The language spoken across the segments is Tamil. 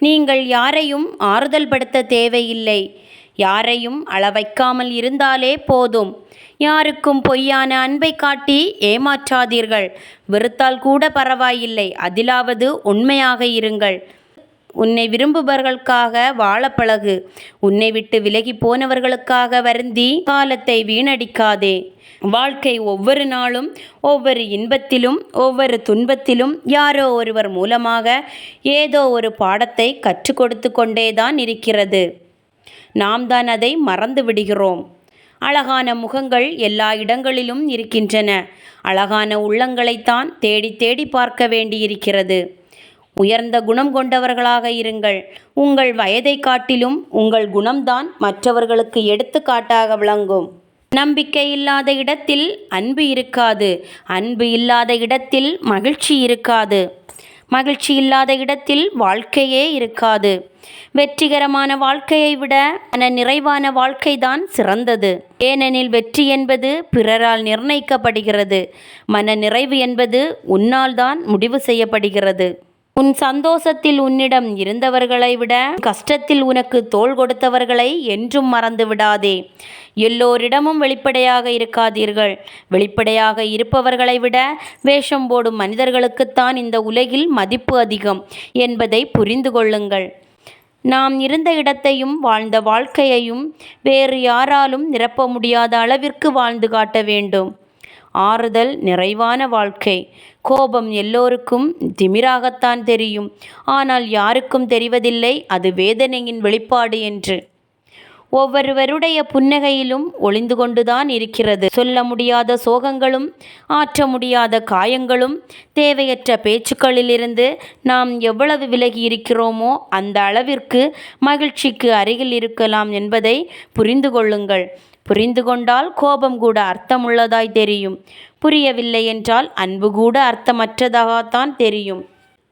நீங்கள் யாரையும் ஆறுதல் படுத்த தேவையில்லை. யாரையும் அளவைக்காமல் இருந்தாலே போதும். யாருக்கும் பொய்யான அன்பை காட்டி ஏமாற்றாதீர்கள். வெறுத்தால் கூட பரவாயில்லை, அதிலாவது உண்மையாக இருங்கள். உன்னை விரும்புபவர்களுக்காக வாழ பழகு. உன்னை விட்டு விலகி போனவர்களுக்காக வருந்தி காலத்தை வீணடிக்காதே. வாழ்க்கை ஒவ்வொரு நாளும் ஒவ்வொரு இன்பத்திலும் ஒவ்வொரு துன்பத்திலும் யாரோ ஒருவர் மூலமாக ஏதோ ஒரு பாடத்தை கற்றுக் கொடுத்து கொண்டேதான் இருக்கிறது. நாம் தான் அதை மறந்து விடுகிறோம். அழகான முகங்கள் எல்லா இடங்களிலும் இருக்கின்றன. அழகான உள்ளங்களைத்தான் தேடி தேடி பார்க்க வேண்டியிருக்கிறது. உயர்ந்த குணம் கொண்டவர்களாக இருங்கள். உங்கள் வயதை காட்டிலும் உங்கள் குணம்தான் மற்றவர்களுக்கு எடுத்துக்காட்டாக விளங்கும். நம்பிக்கை இல்லாத இடத்தில் அன்பு இருக்காது. அன்பு இல்லாத இடத்தில் மகிழ்ச்சி இருக்காது. மகிழ்ச்சி இல்லாத இடத்தில் வாழ்க்கையே இருக்காது. வெற்றிகரமான வாழ்க்கையை விட மன நிறைவான வாழ்க்கைதான் சிறந்தது. ஏனெனில் வெற்றி என்பது பிறரால் நிர்ணயிக்கப்படுகிறது. மன நிறைவு என்பது உன்னால் தான் முடிவு செய்யப்படுகிறது. உன் சந்தோஷத்தில் உன்னிடம் இருந்தவர்களை விட கஷ்டத்தில் உனக்கு தோள் கொடுத்தவர்களை என்றும் மறந்து விடாதே. எல்லோரிடமும் வெளிப்படையாக இருக்காதீர்கள். வெளிப்படையாக இருப்பவர்களை விட வேஷம் போடும் மனிதர்களுக்குத்தான் இந்த உலகில் மதிப்பு அதிகம் என்பதை புரிந்து கொள்ளுங்கள். நாம் இருந்த இடத்தையும் வாழ்ந்த வாழ்க்கையையும் வேறு யாராலும் நிரப்ப முடியாத அளவிற்கு வாழ்ந்து காட்ட வேண்டும். ஆறுதல் நிறைவான வாழ்க்கை. கோபம் எல்லோருக்கும் திமிராகத்தான் தெரியும். ஆனால் யாருக்கும் தெரிவதில்லை அது வேதனையின் வெளிப்பாடு என்று. ஒவ்வொருவருடைய புன்னகையிலும் ஒளிந்து கொண்டுதான் இருக்கிறது. சொல்ல முடியாத சோகங்களும் ஆற்ற முடியாத காயங்களும். தேவையற்ற பேச்சுக்களிலிருந்து நாம் எவ்வளவு விலகி இருக்கிறோமோ அந்த அளவிற்கு மகிழ்ச்சிக்கு அருகில் இருக்கலாம் என்பதை புரிந்து கொள்ளுங்கள். புரிந்து கொண்டால் கோபம் கூட அர்த்தமுள்ளதாய் தெரியும். புரியவில்லை என்றால் அன்பு கூட அர்த்தமற்றதாகத்தான் தெரியும்.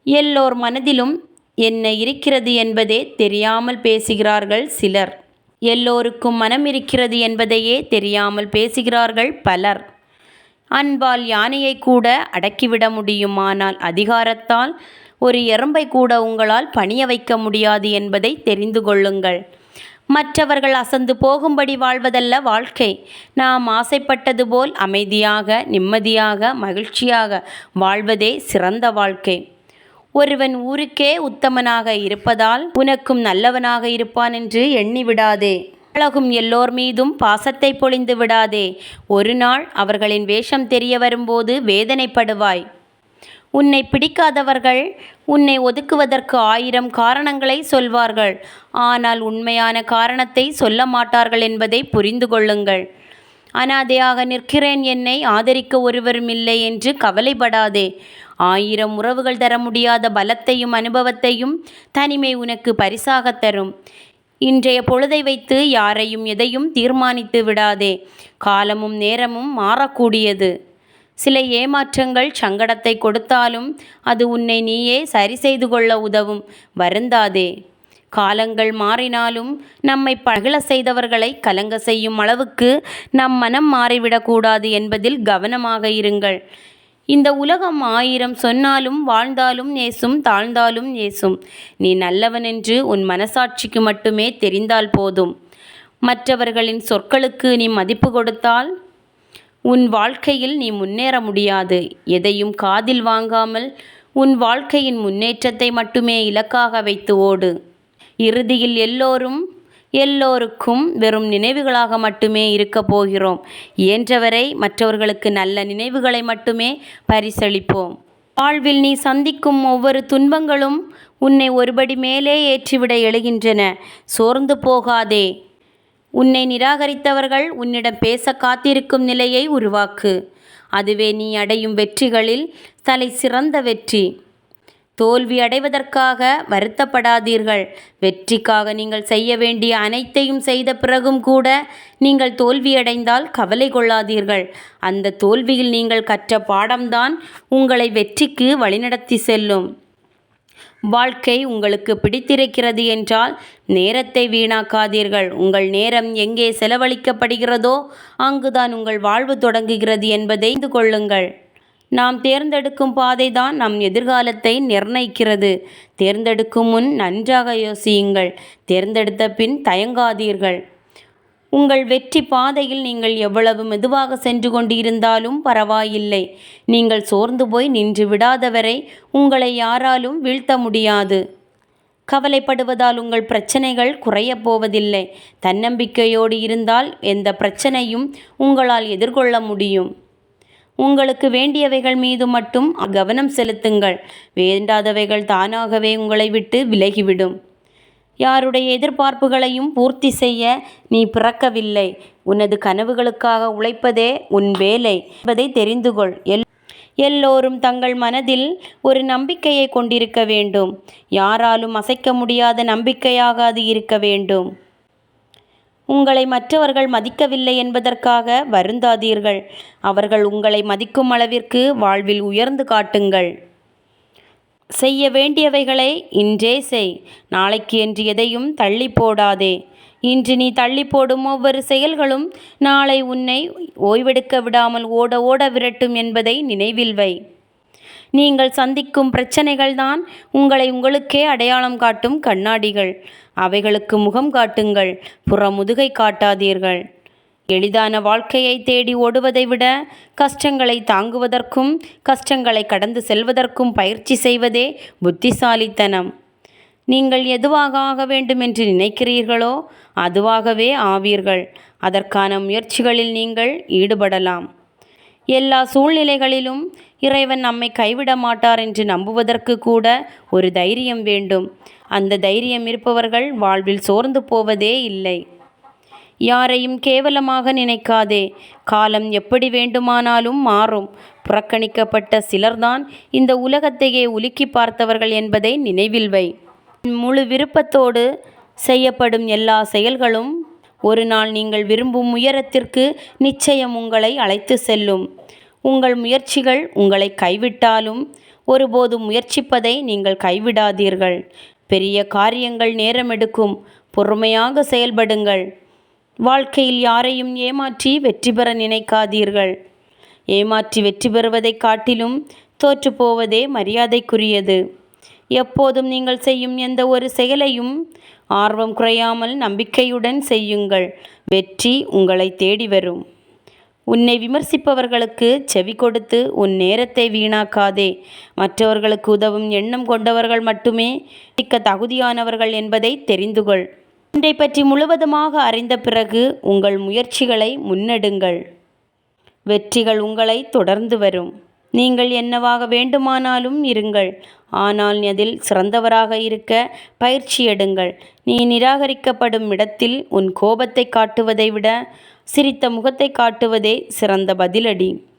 எல்லோர் மனதிலும் என்ன இருக்கிறது என்பதே தெரியாமல் பேசுகிறார்கள் சிலர். எல்லோருக்கும் மனம் இருக்கிறது என்பதையே தெரியாமல் பேசுகிறார்கள் பலர். அன்பால் யானையை கூட அடக்கிவிட முடியும். ஆனால் அதிகாரத்தால் ஒரு எறும்பை கூட உங்களால் பணிய வைக்க முடியாது என்பதை தெரிந்து கொள்ளுங்கள். மற்றவர்கள் அசந்து போகும்படி வாழ்வதல்ல வாழ்க்கை. நாம் ஆசைப்பட்டது போல் அமைதியாக நிம்மதியாக மகிழ்ச்சியாக வாழ்வதே சிறந்த வாழ்க்கை. ஒருவன் ஊருக்கே உத்தமனாக இருப்பதால் உனக்கும் நல்லவனாக இருப்பான் என்று எண்ணிவிடாதே. பழகும் எல்லோர் மீதும் பாசத்தை பொழிந்து விடாதே. ஒரு நாள் அவர்களின் வேஷம் தெரிய வரும்போது வேதனைப்படுவாய். உன்னை பிடிக்காதவர்கள் உன்னை ஒதுக்குவதற்கு 1000 காரணங்களை சொல்வார்கள். ஆனால் உண்மையான காரணத்தை சொல்ல மாட்டார்கள் என்பதை புரிந்து கொள்ளுங்கள். அனாதையாக நிற்கிறேன், என்னை ஆதரிக்க ஒருவரும் இல்லை என்று கவலைப்படாதே. 1000 உறவுகள் தர முடியாத பலத்தையும் அனுபவத்தையும் தனிமை உனக்கு பரிசாக தரும். இன்றைய பொழுதை வைத்து யாரையும் எதையும் தீர்மானித்து விடாதே. காலமும் நேரமும் மாறக்கூடியது. சில ஏமாற்றங்கள் சங்கடத்தை கொடுத்தாலும் அது உன்னை நீயே சரி செய்து கொள்ள உதவும். வருந்தாதே. காலங்கள் மாறினாலும் நம்மை பகிழ செய்தவர்களை கலங்க செய்யும் அளவுக்கு நம் மனம் மாறிவிடக்கூடாது என்பதில் கவனமாக இருங்கள். இந்த உலகம் 1000 சொன்னாலும் வாழ்ந்தாலும் ஏசும், தாழ்ந்தாலும் ஏசும். நீ நல்லவன் என்று உன் மனசாட்சிக்கு மட்டுமே தெரிந்தால் போதும். மற்றவர்களின் சொற்களுக்கு நீ மதிப்பு கொடுத்தால் உன் வாழ்க்கையில் நீ முன்னேற முடியாது. எதையும் காதில் வாங்காமல் உன் வாழ்க்கையின் முன்னேற்றத்தை மட்டுமே இலக்காக வைத்து ஓடு. இறுதியில் எல்லோருக்கும் வெறும் நினைவுகளாக மட்டுமே இருக்கப் போகிறோம். இயன்றவரை மற்றவர்களுக்கு நல்ல நினைவுகளை மட்டுமே பரிசளிப்போம். வாழ்வில் நீ சந்திக்கும் ஒவ்வொரு துன்பங்களும் உன்னை ஒருபடி மேலே ஏற்றிவிட எழுகின்றன. சோர்ந்து போகாதே. உன்னை நிராகரித்தவர்கள் உன்னிடம் பேச காத்திருக்கும் நிலையை உருவாக்கு. அதுவே நீ அடையும் வெற்றிகளில் தலை சிறந்த வெற்றி. தோல்வி அடைவதற்காக வருத்தப்படாதீர்கள். வெற்றிக்காக நீங்கள் செய்ய வேண்டிய அனைத்தையும் செய்த பிறகும் கூட நீங்கள் தோல்வியடைந்தால் கவலை கொள்ளாதீர்கள். அந்த தோல்வியில் நீங்கள் கற்ற பாடம்தான் உங்களை வெற்றிக்கு வழிநடத்தி செல்லும். வாழ்க்கை உங்களுக்கு பிடித்திருக்கிறது என்றால் நேரத்தை வீணாக்காதீர்கள். உங்கள் நேரம் எங்கே செலவழிக்கப்படுகிறதோ அங்குதான் உங்கள் வாழ்வு தொடங்குகிறது என்பதை தெரிந்து கொள்ளுங்கள். நாம் தேர்ந்தெடுக்கும் பாதைதான் நம் எதிர்காலத்தை நிர்ணயிக்கிறது. தேர்ந்தெடுக்கும் முன் நன்றாக யோசியுங்கள். தேர்ந்தெடுத்த பின் தயங்காதீர்கள். உங்கள் வெற்றி பாதையில் நீங்கள் எவ்வளவு மெதுவாக சென்று கொண்டிருந்தாலும் பரவாயில்லை. நீங்கள் சோர்ந்து போய் நின்று விடாதவரை உங்களை யாராலும் வீழ்த்த முடியாது. கவலைப்படுவதால் உங்கள் பிரச்சனைகள் குறையப் போவதில்லை. தன்னம்பிக்கையோடு இருந்தால் எந்த பிரச்சனையும் உங்களால் எதிர்கொள்ள முடியும். உங்களுக்கு வேண்டியவைகள் மீது மட்டும் கவனம் செலுத்துங்கள். வேண்டாதவைகள் தானாகவே உங்களை விட்டு விலகிவிடும். யாருடைய எதிர்பார்ப்புகளையும் பூர்த்தி செய்ய நீ பிறக்கவில்லை. உனது கனவுகளுக்காக உழைப்பதே உன் வேலை என்பதை தெரிந்துகொள். எல்லோரும் தங்கள் மனதில் ஒரு நம்பிக்கையை கொண்டிருக்க வேண்டும். யாராலும் அசைக்க முடியாத நம்பிக்கையாக அது இருக்க வேண்டும். உங்களை மற்றவர்கள் மதிக்கவில்லை என்பதற்காக வருந்தாதீர்கள். அவர்கள் உங்களை மதிக்கும் அளவிற்கு வாழ்வில் உயர்ந்து காட்டுங்கள். செய்ய வேண்டியவைகளை இன்றே செய். நாளைக்கு என்று எதையும் தள்ளி போடாதே. இன்று நீ தள்ளி போடும் ஒவ்வொரு செயல்களும் நாளை உன்னை ஓய்வெடுக்க விடாமல் ஓட ஓட விரட்டும் என்பதை நினைவில் வை. நீங்கள் சந்திக்கும் பிரச்சனைகள்தான் உங்களை உங்களுக்கே அடையாளம் காட்டும் கண்ணாடிகள். அவைகளுக்கு முகம் காட்டுங்கள், புறமுதுகை காட்டாதீர்கள். எளிதான வாழ்க்கையை தேடி ஓடுவதை விட கஷ்டங்களை தாங்குவதற்கும் கஷ்டங்களை கடந்து செல்வதற்கும் பயிற்சி செய்வதே புத்திசாலித்தனம். நீங்கள் எதுவாக ஆக வேண்டும் என்று நினைக்கிறீர்களோ அதுவாகவே ஆவீர்கள். அதற்கான முயற்சிகளில் நீங்கள் ஈடுபடலாம். எல்லா சூழ்நிலைகளிலும் இறைவன் நம்மை கைவிட மாட்டார் என்று நம்புவதற்கு கூட ஒரு தைரியம் வேண்டும். அந்த தைரியம் இருப்பவர்கள் வாழ்வில் சோர்ந்து போவதே இல்லை. யாரையும் கேவலமாக நினைக்காதே. காலம் எப்படி வேண்டுமானாலும் மாறும். புறக்கணிக்கப்பட்ட சிலர்தான் இந்த உலகத்தையே உலுக்கி பார்த்தவர்கள் என்பதை நினைவில் வை. முழு விருப்பத்தோடு செய்யப்படும் எல்லா செயல்களும் ஒரு நாள் நீங்கள் விரும்பும் உயரத்திற்கு நிச்சயம் உங்களை அழைத்து செல்லும். உங்கள் முயற்சிகள் உங்களை கைவிட்டாலும் ஒருபோதும் முயற்சிப்பதை நீங்கள் கைவிடாதீர்கள். பெரிய காரியங்கள் நேரமெடுக்கும். பொறுமையாக செயல்படுங்கள். வாழ்க்கையில் யாரையும் ஏமாற்றி வெற்றி பெற நினைக்காதீர்கள். ஏமாற்றி வெற்றி பெறுவதைக் காட்டிலும் தோற்று போவதே மரியாதைக்குரியது. எப்போதும் நீங்கள் செய்யும் எந்த ஒரு செயலையும் ஆர்வம் குறையாமல் நம்பிக்கையுடன் செய்யுங்கள். வெற்றி உங்களை தேடி வரும். உன்னை விமர்சிப்பவர்களுக்கு செவி கொடுத்து உன் நேரத்தை வீணாக்காதே. மற்றவர்களுக்கு உதவும் எண்ணம் கொண்டவர்கள் மட்டுமே தகுதியானவர்கள் என்பதை தெரிந்துகொள். ஒன்றை பற்றி முழுவதுமாக அறிந்த பிறகு உங்கள் முயற்சிகளை முன்னெடுங்கள். வெற்றிகள் உங்களை தொடர்ந்து வரும். நீங்கள் என்னவாக வேண்டுமானாலும் இருங்கள். ஆனால் அதில் சிறந்தவராக இருக்க பயிற்சி எடுங்கள். நீ நிராகரிக்கப்படும் இடத்தில் உன் கோபத்தை காட்டுவதை விட சிரித்த முகத்தை காட்டுவதே சிறந்த பதிலடி.